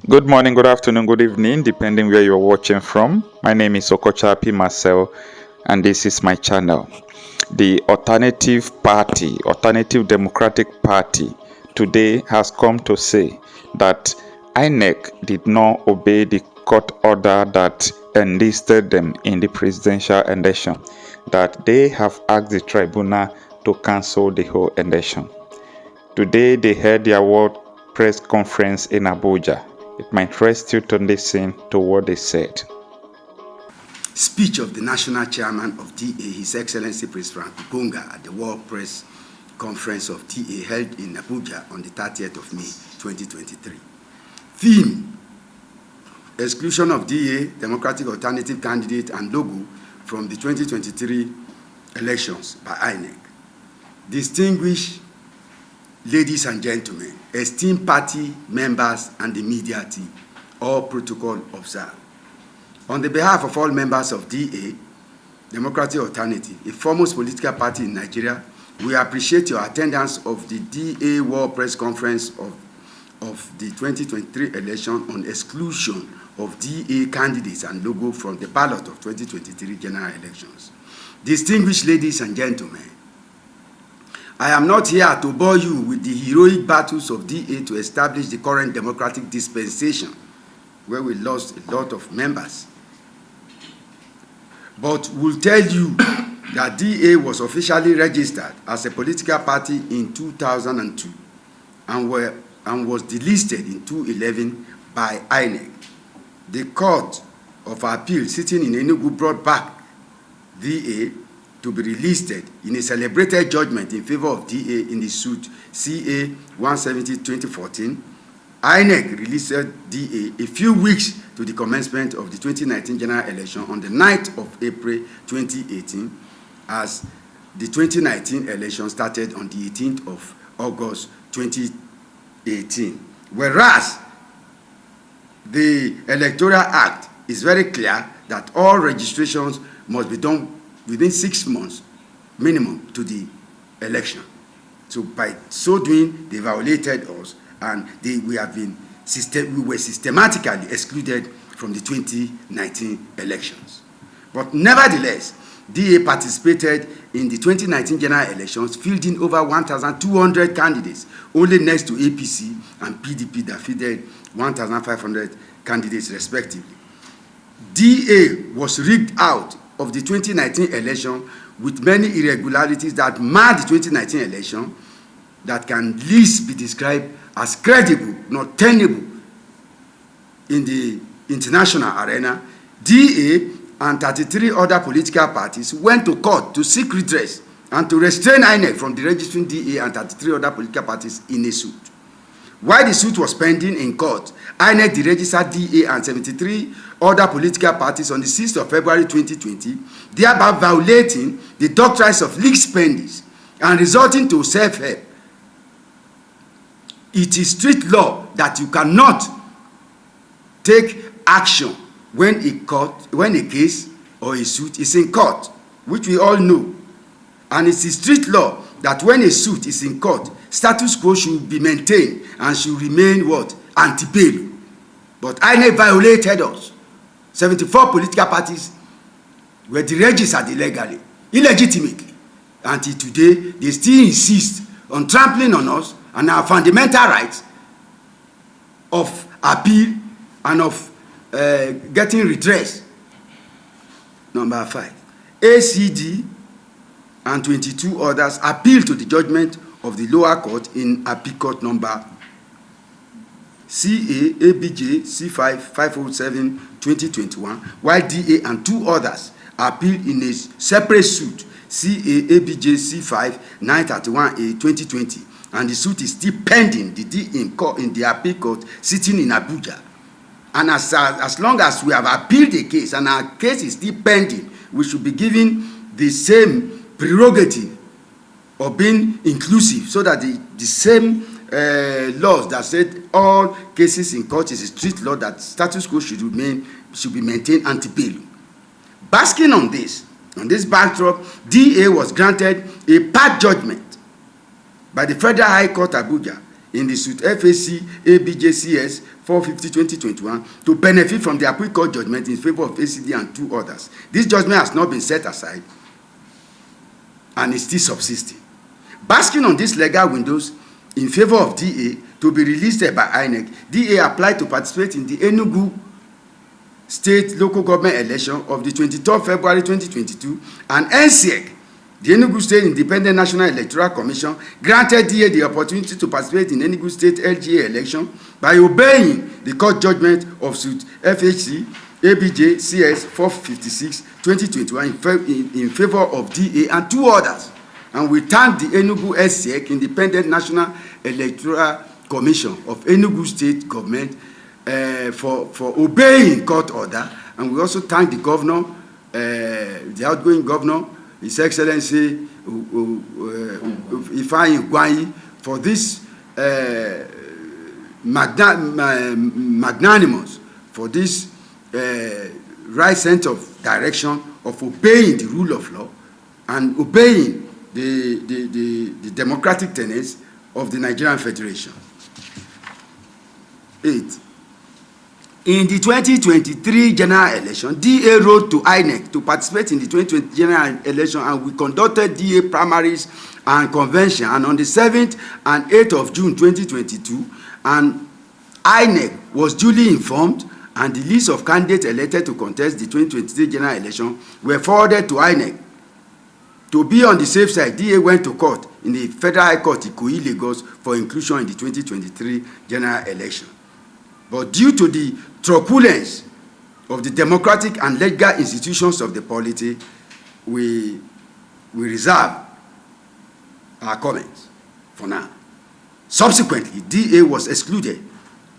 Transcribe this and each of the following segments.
Good morning, good afternoon, good evening, depending where you're watching from. My name is Okochapi Marcel, and this is my channel. The Alternative Democratic Party, today has come to say that INEC did not obey the court order that enlisted them in the presidential election, that they have asked the tribunal to cancel the whole election. Today, they held their world press conference in Abuja. It might interest you to listen to what they said. Speech of the National Chairman of DA, His Excellency Prince Frank Bonga, at the World Press Conference of DA held in Abuja on the 30th of May, 2023. Theme: exclusion of DA, Democratic Alternative Candidate and logo from the 2023 elections by INEC. Distinguished ladies and gentlemen, esteemed party members and the media team, all protocol observed. On the behalf of all members of DA, Democratic Alternative, a foremost political party in Nigeria, we appreciate your attendance of the DA World Press Conference of the 2023 election on exclusion of DA candidates and logo from the ballot of 2023 general elections. Distinguished ladies and gentlemen, I am not here to bore you with the heroic battles of DA to establish the current democratic dispensation, where we lost a lot of members. But we'll tell you that DA was officially registered as a political party in 2002 and was delisted in 2011 by INEC. The Court of Appeal sitting in Enugu brought back DA to be relisted in a celebrated judgment in favor of DA in the suit CA 170-2014. INEC released DA a few weeks to the commencement of the 2019 general election on the 9th of April 2018, as the 2019 election started on the 18th of August 2018. Whereas the Electoral Act is very clear that all registrations must be done within 6 months minimum to the election. So by so doing, they violated us, and we were systematically excluded from the 2019 elections. But nevertheless, DA participated in the 2019 general elections, fielding over 1,200 candidates, only next to APC and PDP that fielded 1,500 candidates respectively. DA was rigged out of the 2019 election with many irregularities that marred the 2019 election that can least be described as credible, not tenable in the international arena. DA and 33 other political parties went to court to seek redress and to restrain INEC from the registering DA and 33 other political parties in a suit. While the suit was pending in court, INEC deregistered DA and 73 other political parties on the 6th of February 2020, thereby violating the doctrines of legal spendings and resulting to self-help. It is strict law that you cannot take action when a case or a suit is in court, which we all know. And it is strict law that when a suit is in court, status quo should be maintained and should remain what? Ante bellum. But INEC violated us. 74 political parties were deregistered illegitimately. Until today, they still insist on trampling on us and our fundamental rights of appeal and of getting redress. Number 5, ACD and 22 others appealed to the judgment of the lower court in appeal court number CA ABJ C5 507 2021, while DA and 2 others appealed in a separate suit CA ABJ C5 931A 2020, and the suit is still pending in the appeal court sitting in Abuja. And as long as we have appealed the case and our case is still pending, we should be given the same prerogative of being inclusive, so that the same laws that said all cases in court is a strict law, that status quo should be maintained ante bellum. Basking on this backdrop, DA was granted a part judgment by the Federal High Court Abuja in the suit FAC ABJCS 450/2021 to benefit from the appeal court judgment in favor of ACD and 2 others. This judgment has not been set aside and is still subsisting. Basking on these legal windows in favor of DA to be released by INEC, DA applied to participate in the Enugu State Local Government election of the 23rd February 2022, and NSEC, the Enugu State Independent National Electoral Commission, granted DA the opportunity to participate in Enugu State LGA election by obeying the court judgment of suit FHC ABJ CS 456/2021 in favor of DA and 2 others. And we thank the Enugu SEC Independent National Electoral Commission of Enugu State Government for obeying court order. And we also thank the governor, the outgoing governor, His Excellency Ifeanyi Ugwuanyi, for this magnanimous, for this right sense of direction of obeying the rule of law and obeying the democratic tenets of the Nigerian Federation. 8. In the 2023 general election, DA wrote to INEC to participate in the 2020 general election, and we conducted DA primaries and convention. And on the 7th and 8th of June 2022, and INEC was duly informed, and the list of candidates elected to contest the 2023 general election were forwarded to INEC. To be on the safe side, DA went to court in the Federal High Court, Ikoyi, Lagos, for inclusion in the 2023 general election. But due to the truculence of the democratic and legal institutions of the polity, we reserve our comments for now. Subsequently, DA was excluded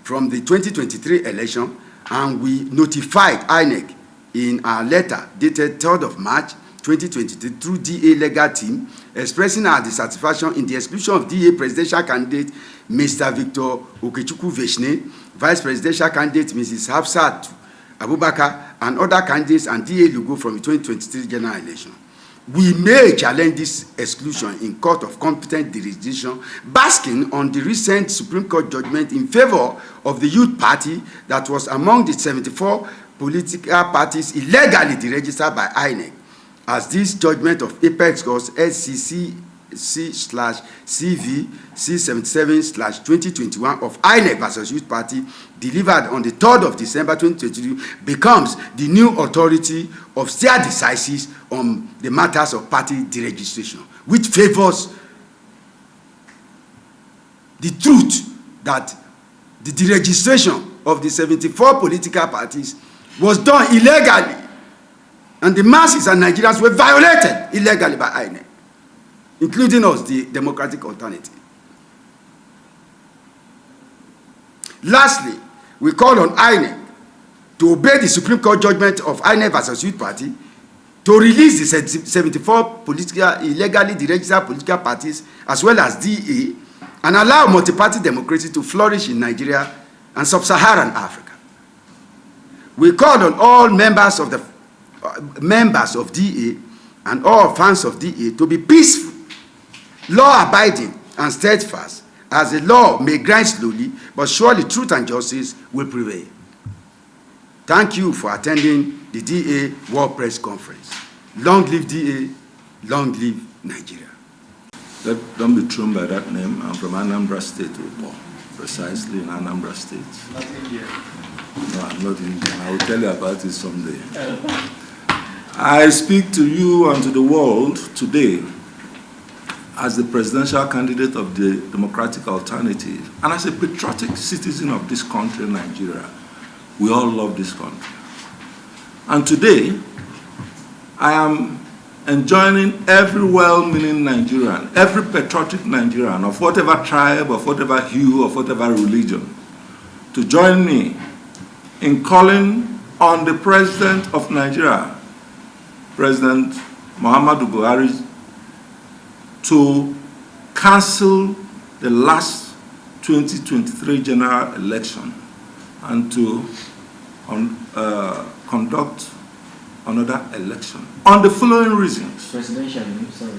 from the 2023 election, and we notified INEC in our letter dated 3rd of March 2023 through DA legal team, expressing our dissatisfaction in the exclusion of DA presidential candidate Mr. Victor Okechukwu Veshne, Vice Presidential candidate Mrs. Hafsat Abubakar, and other candidates and DA logo from the 2023 general election. We may challenge this exclusion in court of competent jurisdiction, basking on the recent Supreme Court judgment in favor of the Youth Party that was among the 74 political parties illegally deregistered by INEC, as this judgment of Apex Goals SCC/CV C77/2021 of INEC versus Youth Party, delivered on the 3rd of December 2022, becomes the new authority of stare decisis on the matters of party deregistration, which favors the truth that the deregistration of the 74 political parties was done illegally, and the masses and Nigerians were violated illegally by INEC, including us, the democratic alternative. Lastly, we call on INEC to obey the Supreme Court judgment of INEC versus Youth Party to release the 74 illegally deregistered political parties as well as DA, and allow multi-party democracy to flourish in Nigeria and sub-Saharan Africa. We call on all members of DA and all fans of DA to be peaceful, law-abiding, and steadfast, as the law may grind slowly, but surely truth and justice will prevail. Thank you for attending the DA World Press Conference. Long live DA, long live Nigeria. Don't be thrown by that name. I'm from Anambra State, precisely in Anambra State. Not Indian. No, I'm not Indian. I will tell you about it someday. I speak to you and to the world today as the presidential candidate of the Democratic Alternative and as a patriotic citizen of this country, Nigeria. We all love this country. And today, I am enjoining every well-meaning Nigerian, every patriotic Nigerian of whatever tribe, of whatever hue, of whatever religion, to join me in calling on the President of Nigeria, President Muhammadu Buhari, to cancel the last 2023 general election and to conduct another election on the following reasons. Presidential, sorry.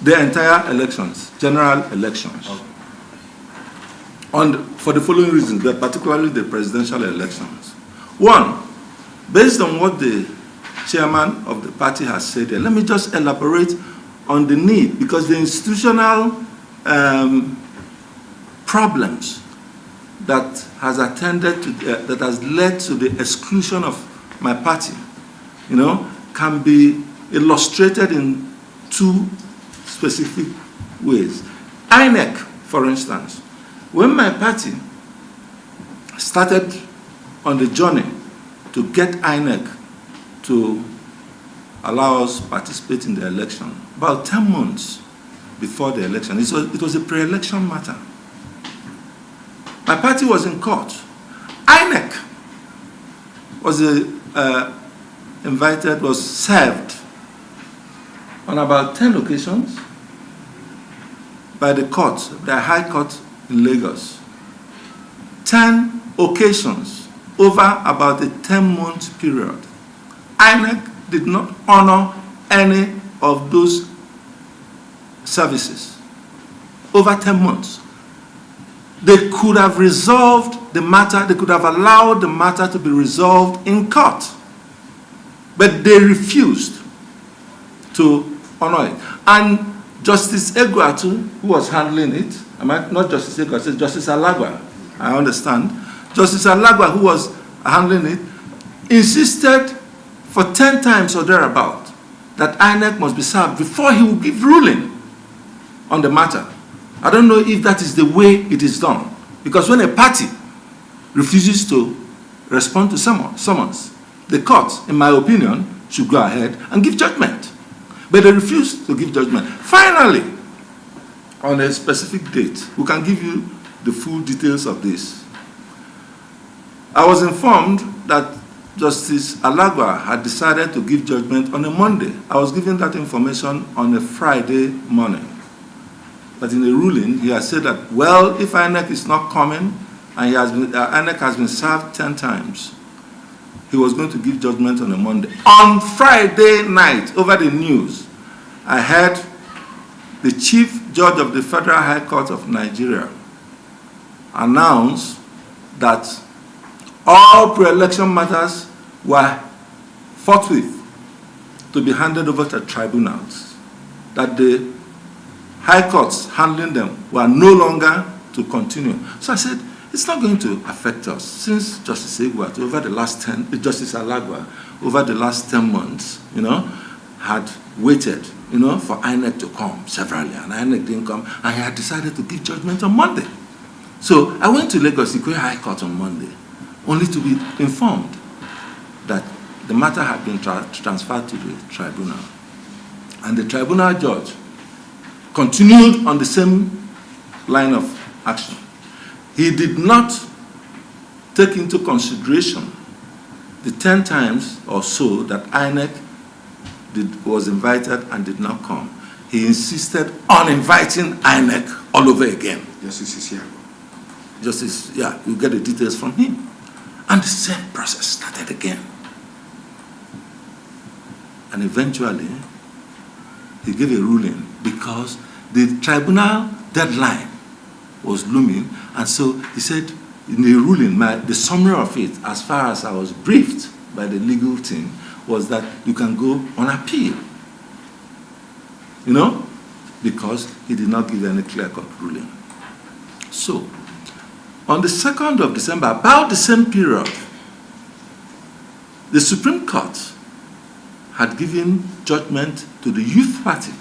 The entire elections, general elections. Okay. for the following reasons, but particularly the presidential elections. One, based on what the chairman of the party has said here, let me just elaborate on the need, because the institutional problems that has attended to, that has led to the exclusion of my party, can be illustrated in two specific ways. INEC, for instance, when my party started on the journey to get INEC to allow us to participate in the election, about 10 months before the election, it was a pre-election matter. My party was in court. INEC was was served on about 10 occasions by the court, the High Court in Lagos. 10 occasions over about a 10-month period. INEC did not honor any of those services over 10 months. They could have resolved the matter, they could have allowed the matter to be resolved in court, but they refused to honor it. And Justice Egwatu, who was handling it, not Justice Egwatu, Justice Alagwa, I understand, Justice Alagwa, who was handling it, insisted for 10 times or thereabout that INEC must be served before he would give ruling on the matter. I don't know if that is the way it is done, because when a party refuses to respond to summons, the court, in my opinion, should go ahead and give judgment. But they refused to give judgment. Finally, on a specific date, we can give you the full details of this. I was informed that Justice Alagwa had decided to give judgment on a Monday. I was given that information on a Friday morning. But in the ruling, he has said that, well, if INEC is not coming, and INEC has been served 10 times, he was going to give judgment on a Monday. On Friday night, over the news, I heard the Chief Judge of the Federal High Court of Nigeria announce that all pre-election matters were forthwith to be handed over to tribunals, that the high courts handling them were no longer to continue. So I said, it's not going to affect us, since Justice Egwatu Justice Alagwa, over the last 10 months, had waited, for INEC to come severally, and INEC didn't come, and he had decided to give judgment on Monday. So I went to Lagos High Court on Monday, only to be informed that the matter had been transferred to the tribunal. And the tribunal judge continued on the same line of action. He did not take into consideration the 10 times or so that INEC was invited and did not come. He insisted on inviting INEC all over again. Justice Isiago. Justice, you get the details from him. And the same process started again. And eventually, he gave a ruling because the tribunal deadline was looming, and so he said in the ruling, the summary of it, as far as I was briefed by the legal team, was that you can go on appeal, because he did not give any clear-cut ruling. So, on the 2nd of December, about the same period, the Supreme Court had given judgment to the Youth Party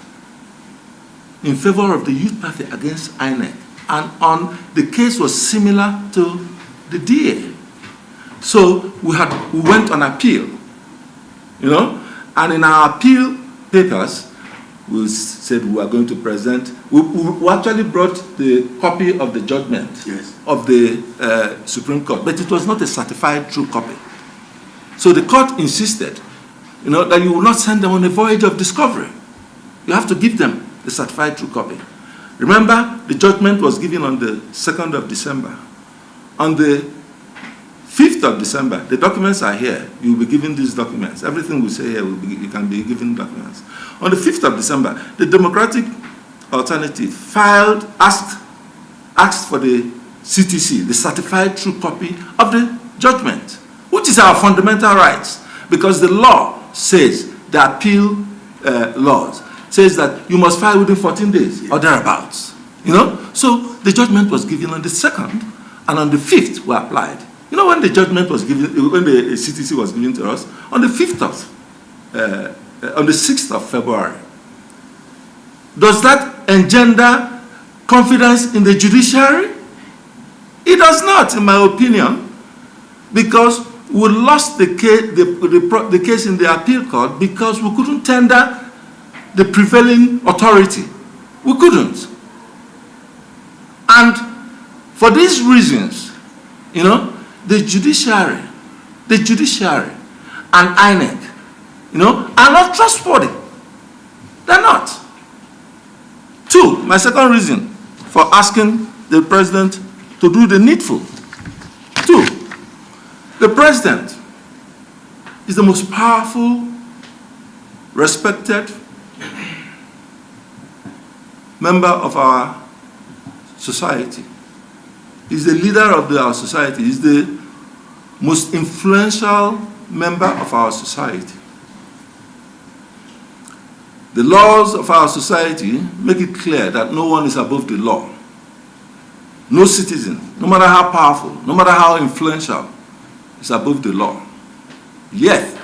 in favor of the Youth Party against INEC. And the case was similar to the DA. So we went on appeal, and in our appeal papers, we said we were going to present, we actually brought the copy of the judgment of the Supreme Court, but it was not a certified true copy. So the court insisted, that you will not send them on a voyage of discovery. You have to give them the certified true copy. Remember, the judgment was given on the 2nd of December. On the 5th of December, the documents are here. You will be given these documents. Everything we say here, you can be given documents. On the 5th of December, the Democratic Alternative asked for the CTC, the certified true copy of the judgment, which is our fundamental rights, because the law says, the appeal laws says that you must file within 14 days or thereabouts. You know, so the judgment was given on the 2nd, and on the 5th were applied. You know, when the judgment was given, when the CTC was given to us, on the 5th of, on the 6th of February. Does that engender confidence in the judiciary? It does not, in my opinion, because we lost the case, the case in the appeal court because we couldn't tender the prevailing authority. We couldn't. And for these reasons, you know, the judiciary and INEC, you know, are not trustworthy. They're not. 2, my second reason for asking the president to do the needful. 2, the president is the most powerful, respected member of our society. He's the leader of our society. He's the most influential member of our society. The laws of our society make it clear that no one is above the law. No citizen, no matter how powerful, no matter how influential, is above the law. Yet,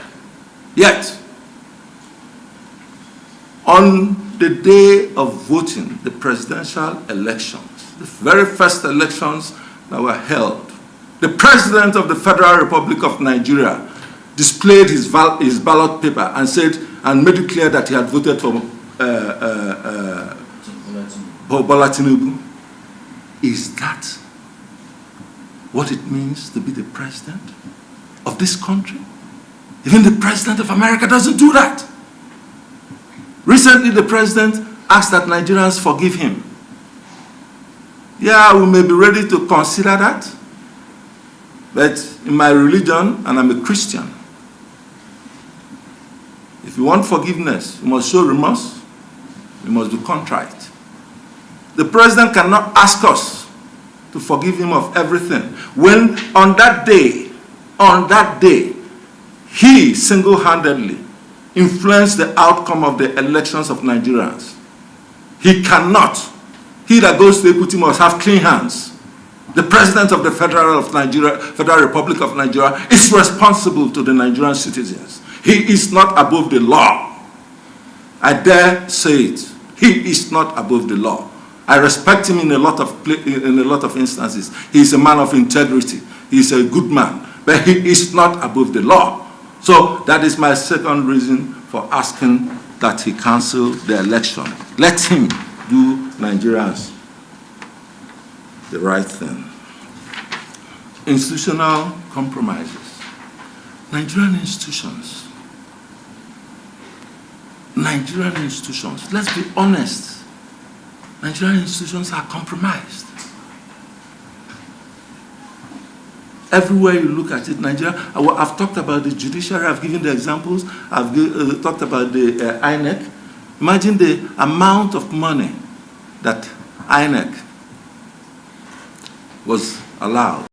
on the day of voting, the presidential elections, the very first elections that were held, the President of the Federal Republic of Nigeria displayed his ballot paper and said, and made it clear that he had voted for Bola Tinubu. Is that what it means to be the president of this country? Even the president of America doesn't do that. Recently, the president asked that Nigerians forgive him. Yeah, we may be ready to consider that, but in my religion, and I'm a Christian, if you want forgiveness, you must show remorse, you must be contrite. The president cannot ask us to forgive him of everything when on that day, he single-handedly influenced the outcome of the elections of Nigerians. He cannot. He that goes to equity must have clean hands. The president of the Federal Republic of Nigeria is responsible to the Nigerian citizens. He is not above the law. I dare say it. He is not above the law. I respect him in a lot of instances. He is a man of integrity. He is a good man. But he is not above the law. So that is my second reason for asking that he cancel the election. Let him do Nigerians the right thing. Institutional compromises. Nigerian institutions, let's be honest, Nigerian institutions are compromised. Everywhere you look at it, Nigeria, I've talked about the judiciary, I've given the examples, I've talked about the INEC. Imagine the amount of money that INEC was allowed